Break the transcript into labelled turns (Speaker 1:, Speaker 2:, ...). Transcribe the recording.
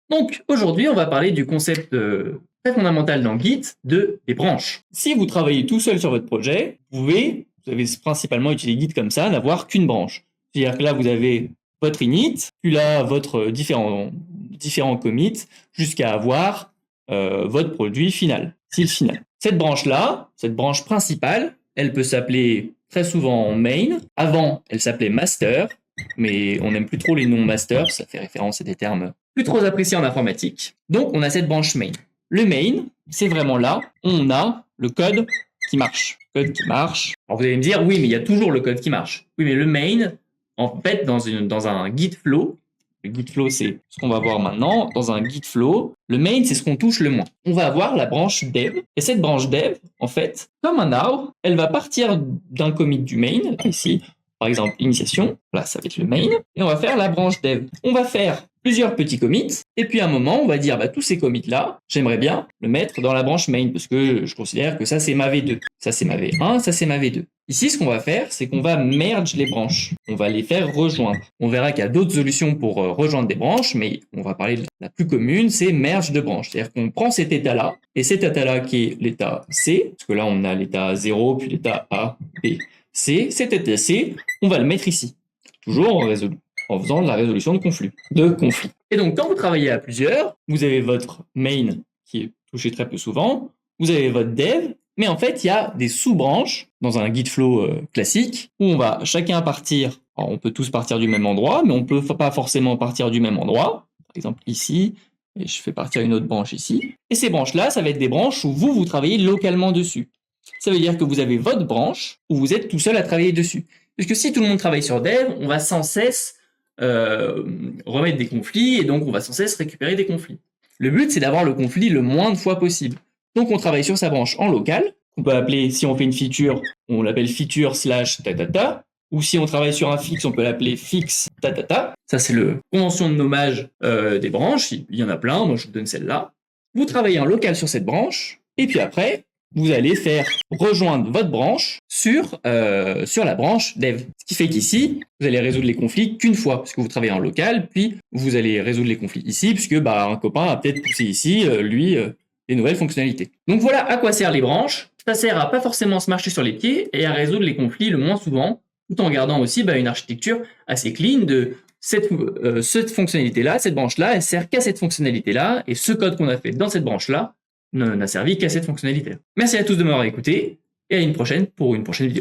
Speaker 1: Donc aujourd'hui, on va parler du concept très fondamental dans Git des branches. Si vous travaillez tout seul sur votre projet, vous avez principalement utilisé Git comme ça, n'avoir qu'une branche. C'est-à-dire que là, vous avez votre init, puis là, votre différents commits, jusqu'à avoir votre produit final, style final. Cette branche-là, cette branche principale, elle peut s'appeler très souvent main. Avant, elle s'appelait master, mais on n'aime plus trop les noms master, ça fait référence à des termes plus trop appréciés en informatique. Donc, on a cette branche main. Le main, c'est vraiment là, on a le code qui marche. Code qui marche. Alors, vous allez me dire, oui, mais il y a toujours le code qui marche. Oui, mais le main, en fait, dans un Git flow, le Git flow, c'est ce qu'on va voir maintenant. Dans un Git flow, le main, c'est ce qu'on touche le moins. On va avoir la branche dev. Et cette branche dev, en fait, comme un now, elle va partir d'un commit du main, ici, par exemple, initiation, là, ça va être le main, et on va faire la branche dev. On va faire plusieurs petits commits, et puis à un moment, on va dire, tous ces commits-là, j'aimerais bien le mettre dans la branche main, parce que je considère que ça, c'est ma V2. Ça, c'est ma V1, ça, c'est ma V2. Ici, ce qu'on va faire, c'est qu'on va merge les branches. On va les faire rejoindre. On verra qu'il y a d'autres solutions pour rejoindre des branches, mais on va parler de la plus commune, c'est merge de branches. C'est-à-dire qu'on prend cet état-là, et cet état-là qui est l'état C, parce que là, on a l'état 0, puis l'état A, B, C, cet état C, on va le mettre ici. Toujours en faisant de la résolution de conflit. Et donc, quand vous travaillez à plusieurs, vous avez votre main qui est touché très peu souvent, vous avez votre dev, mais en fait, il y a des sous-branches dans un Git flow classique où on va chacun partir. Alors, on peut tous partir du même endroit, mais on ne peut pas forcément partir du même endroit. Par exemple, ici, et je fais partir une autre branche ici. Et ces branches-là, ça va être des branches où vous travaillez localement dessus. Ça veut dire que vous avez votre branche où vous êtes tout seul à travailler dessus. Parce que si tout le monde travaille sur dev, on va sans cesse remettre des conflits et donc on va sans cesse récupérer des conflits. Le but, c'est d'avoir le conflit le moins de fois possible. Donc on travaille sur sa branche en local. On peut appeler, si on fait une feature, on l'appelle feature / tatata. Ou si on travaille sur un fixe, on peut l'appeler fixe tatata. Ça, c'est le convention de nommage des branches. Il y en a plein, moi je vous donne celle-là. Vous travaillez en local sur cette branche, et puis après, vous allez faire rejoindre votre branche sur la branche dev. Ce qui fait qu'ici, vous allez résoudre les conflits qu'une fois, puisque vous travaillez en local, puis vous allez résoudre les conflits ici, puisque un copain a peut-être poussé ici, les nouvelles fonctionnalités. Donc voilà à quoi servent les branches. Ça sert à pas forcément se marcher sur les pieds et à résoudre les conflits le moins souvent, tout en gardant aussi une architecture assez clean de cette fonctionnalité-là, cette branche-là, elle sert qu'à cette fonctionnalité-là, et ce code qu'on a fait dans cette branche-là n'a servi qu'à cette fonctionnalité. Merci à tous de m'avoir écouté, et à une prochaine pour une prochaine vidéo.